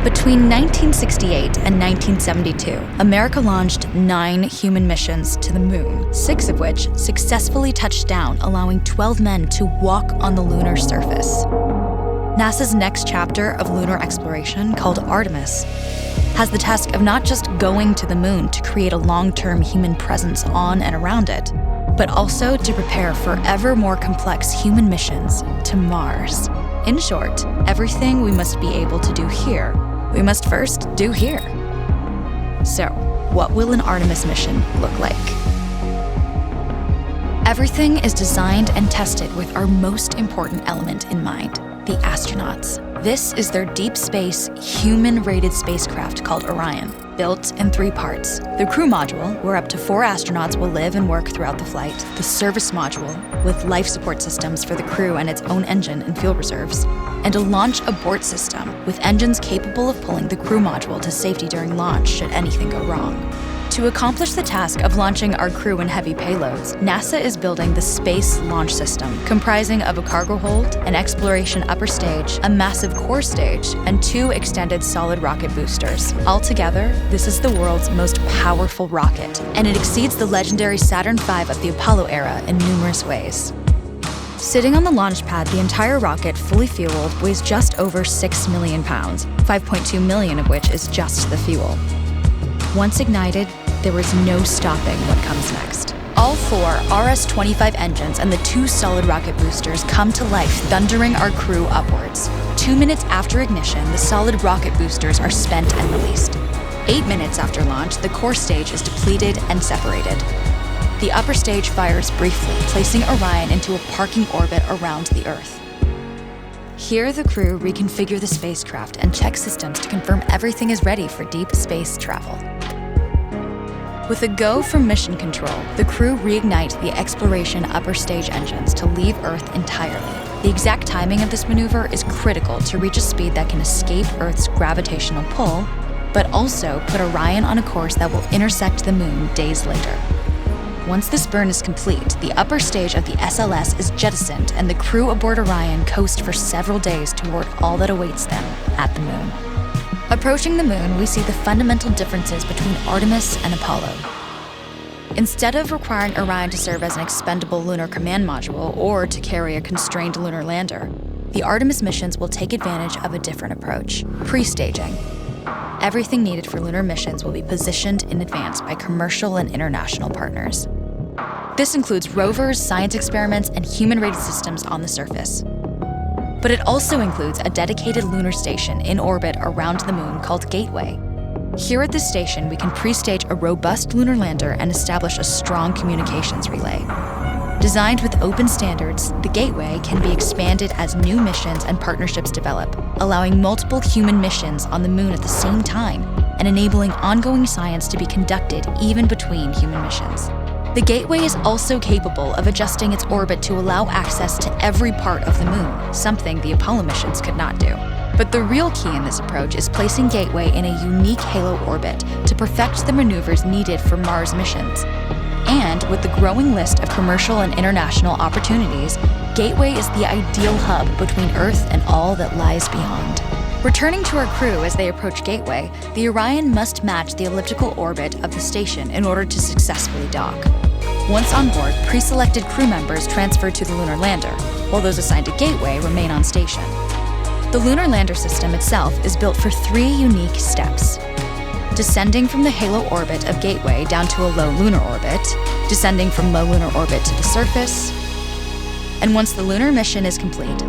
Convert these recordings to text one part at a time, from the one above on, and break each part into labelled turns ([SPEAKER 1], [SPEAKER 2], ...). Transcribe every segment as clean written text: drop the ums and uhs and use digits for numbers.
[SPEAKER 1] Between 1968 and 1972, America launched 9 human missions to the moon, 6 of which successfully touched down, allowing 12 men to walk on the lunar surface. NASA's next chapter of lunar exploration, called Artemis, has the task of not just going to the moon to create a long-term human presence on and around it, but also to prepare for ever more complex human missions to Mars. In short, everything we must be able to do here, we must first do here. So, what will an Artemis mission look like? Everything is designed and tested with our most important element in mind, the astronauts. This is their deep space, human-rated spacecraft called Orion, built in 3 parts. The crew module, where up to 4 astronauts will live and work throughout the flight. The service module, with life support systems for the crew and its own engine and fuel reserves. And a launch abort system, with engines capable of pulling the crew module to safety during launch should anything go wrong. To accomplish the task of launching our crew and heavy payloads, NASA is building the Space Launch System, comprising of a cargo hold, an exploration upper stage, a massive core stage, and 2 extended solid rocket boosters. Altogether, this is the world's most powerful rocket, and it exceeds the legendary Saturn V of the Apollo era in numerous ways. Sitting on the launch pad, the entire rocket, fully fueled, weighs just over 6 million pounds, 5.2 million of which is just the fuel. Once ignited, there is no stopping what comes next. All 4 RS-25 engines and the 2 solid rocket boosters come to life, thundering our crew upwards. 2 minutes after ignition, the solid rocket boosters are spent and released. 8 minutes after launch, the core stage is depleted and separated. The upper stage fires briefly, placing Orion into a parking orbit around the Earth. Here, the crew reconfigure the spacecraft and check systems to confirm everything is ready for deep space travel. With a go from mission control, the crew reignite the exploration upper stage engines to leave Earth entirely. The exact timing of this maneuver is critical to reach a speed that can escape Earth's gravitational pull, but also put Orion on a course that will intersect the moon days later. Once this burn is complete, the upper stage of the SLS is jettisoned and the crew aboard Orion coast for several days toward all that awaits them at the moon. Approaching the moon, we see the fundamental differences between Artemis and Apollo. Instead of requiring Orion to serve as an expendable lunar command module or to carry a constrained lunar lander, the Artemis missions will take advantage of a different approach: pre-staging. Everything needed for lunar missions will be positioned in advance by commercial and international partners. This includes rovers, science experiments, and human-rated systems on the surface. But it also includes a dedicated lunar station in orbit around the moon called Gateway. Here at this station, we can pre-stage a robust lunar lander and establish a strong communications relay. Designed with open standards, the Gateway can be expanded as new missions and partnerships develop, allowing multiple human missions on the moon at the same time and enabling ongoing science to be conducted even between human missions. The Gateway is also capable of adjusting its orbit to allow access to every part of the moon, something the Apollo missions could not do. But the real key in this approach is placing Gateway in a unique halo orbit to perfect the maneuvers needed for Mars missions. And with the growing list of commercial and international opportunities, Gateway is the ideal hub between Earth and all that lies beyond. Returning to our crew as they approach Gateway, the Orion must match the elliptical orbit of the station in order to successfully dock. Once on board, pre-selected crew members transfer to the lunar lander, while those assigned to Gateway remain on station. The lunar lander system itself is built for 3 unique steps: descending from the halo orbit of Gateway down to a low lunar orbit, descending from low lunar orbit to the surface, and once the lunar mission is complete,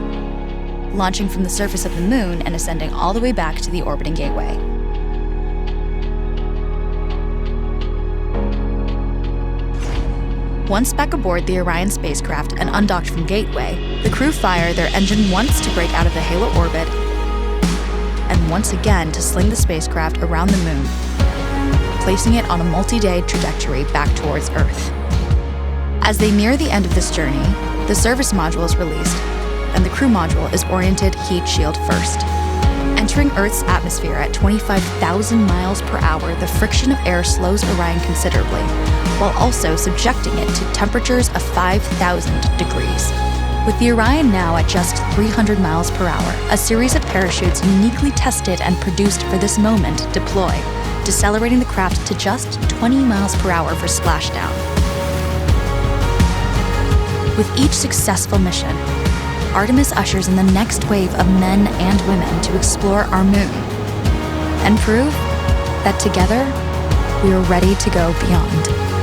[SPEAKER 1] launching from the surface of the moon and ascending all the way back to the orbiting Gateway. Once back aboard the Orion spacecraft and undocked from Gateway, the crew fire their engine once to break out of the halo orbit and once again to sling the spacecraft around the moon, placing it on a multi-day trajectory back towards Earth. As they near the end of this journey, the service module is released, and the crew module is oriented heat shield first. Entering Earth's atmosphere at 25,000 miles per hour, the friction of air slows Orion considerably, while also subjecting it to temperatures of 5,000 degrees. With the Orion now at just 300 miles per hour, a series of parachutes uniquely tested and produced for this moment deploy, decelerating the craft to just 20 miles per hour for splashdown. With each successful mission, Artemis ushers in the next wave of men and women to explore our moon and prove that together we are ready to go beyond.